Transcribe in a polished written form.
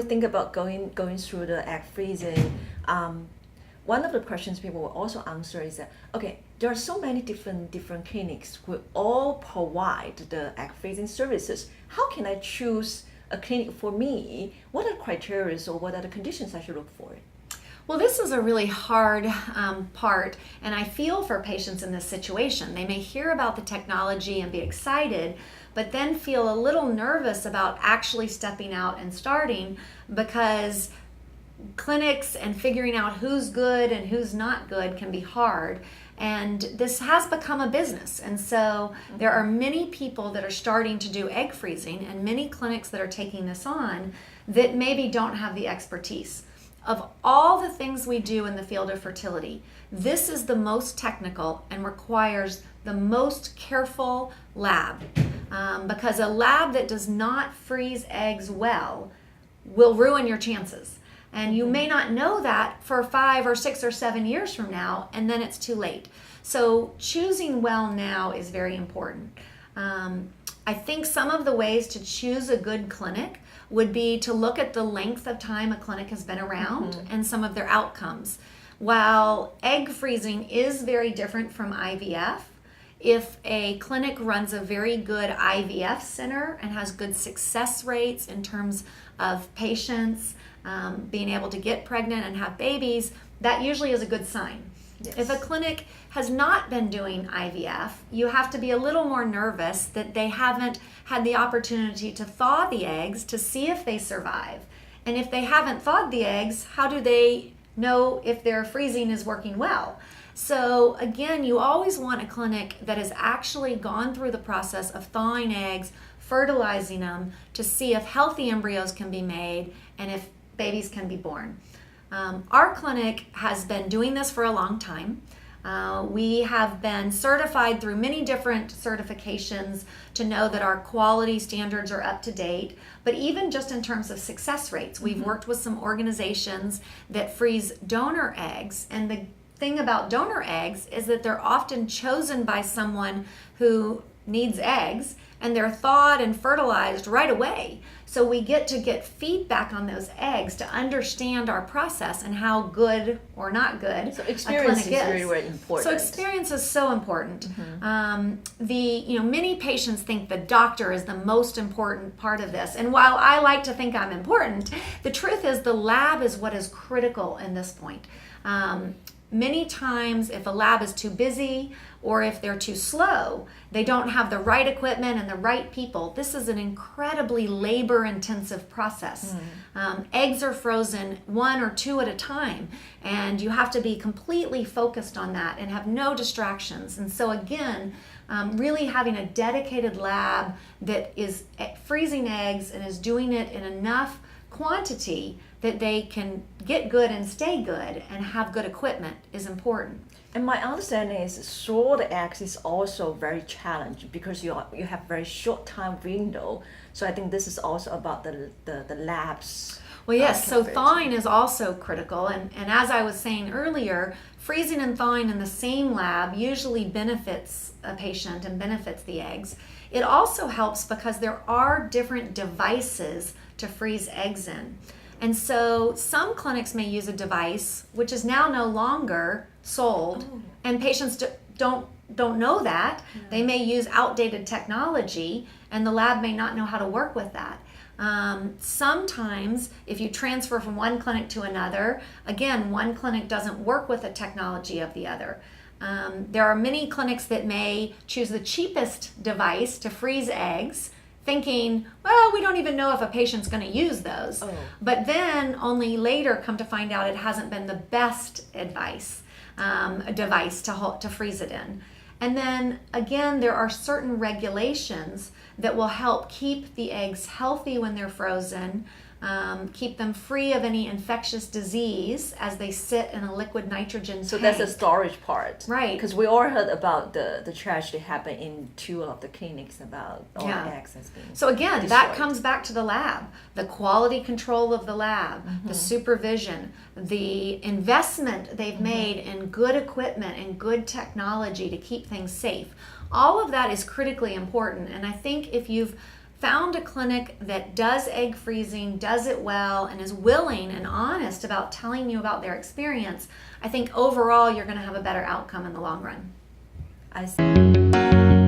we think about going through the egg freezing, one of the questions people will also answer is that, okay, there are so many different clinics who all provide the egg freezing services. How can I choose a clinic for me? What are the criteria or what are the conditions I should look for? Well, this is a really hard part, and I feel for patients in this situation. They may hear about the technology and be excited, but then feel a little nervous about actually stepping out and starting, because clinics and figuring out who's good and who's not good can be hard. And this has become a business. And so there are many people that are starting to do egg freezing and many clinics that are taking this on that maybe don't have the expertise. Of all the things we do in the field of fertility, this is the most technical and requires the most careful lab, because a lab that does not freeze eggs well will ruin your chances. And you may not know that for 5 or 6 or 7 years from now, and then it's too late. So choosing well now is very important. I think some of the ways to choose a good clinic would be to look at the length of time a clinic has been around and some of their outcomes. While egg freezing is very different from IVF, if a clinic runs a very good IVF center and has good success rates in terms of patients being able to get pregnant and have babies, that usually is a good sign. Yes. If a clinic has not been doing IVF, you have to be a little more nervous that they haven't had the opportunity to thaw the eggs to see if they survive. And if they haven't thawed the eggs, how do they know if their freezing is working well? So again, you always want a clinic that has actually gone through the process of thawing eggs, fertilizing them to see if healthy embryos can be made and if babies can be born. Our clinic has been doing this for a long time. We have been certified through many different certifications to know that our quality standards are up to date. But even just in terms of success rates, we've worked with some organizations that freeze donor eggs. And the thing about donor eggs is that they're often chosen by someone who needs eggs, and they're thawed and fertilized right away. So we get to get feedback on those eggs to understand our process and how good or not good so a experience clinic is very, very important. So experience is so important. Many patients think the doctor is the most important part of this. And while I like to think I'm important, the truth is the lab is what is critical in this point. Many times if a lab is too busy or if they're too slow, they don't have the right equipment and the right people. This is an incredibly labor-intensive process. Eggs are frozen 1 or 2 at a time, and you have to be completely focused on that and have no distractions. And so again, really having a dedicated lab that is freezing eggs and is doing it in enough quantity that they can get good and stay good and have good equipment is important. And my understanding is store the eggs is also very challenging because you have very short time window. So I think this is also about the labs. Well, yes, so thawing is also critical. And as I was saying earlier, freezing and thawing in the same lab usually benefits a patient and benefits the eggs. It also helps because there are different devices to freeze eggs in. And so some clinics may use a device which is now no longer sold, and patients don't know that. They may use outdated technology, and the lab may not know how to work with that. Sometimes if you transfer from one clinic to another, again, one clinic doesn't work with the technology of the other. There are many clinics that may choose the cheapest device to freeze eggs, thinking, well, we don't even know if a patient's going to use those. But then only later come to find out it hasn't been the best device to freeze it in. And then again, there are certain regulations that will help keep the eggs healthy when they're frozen, keep them free of any infectious disease as they sit in a liquid nitrogen So tank. that's the storage part. Right. Because we all heard about the tragedy happened in 2 of the clinics about all the eggs has been So again, destroyed. that comes back to the lab, the quality control of the lab, the supervision, the investment they've made in good equipment and good technology to keep things safe. All of that is critically important. And I think if you've found a clinic that does egg freezing, does it well, and is willing and honest about telling you about their experience, I think overall you're going to have a better outcome in the long run. I see.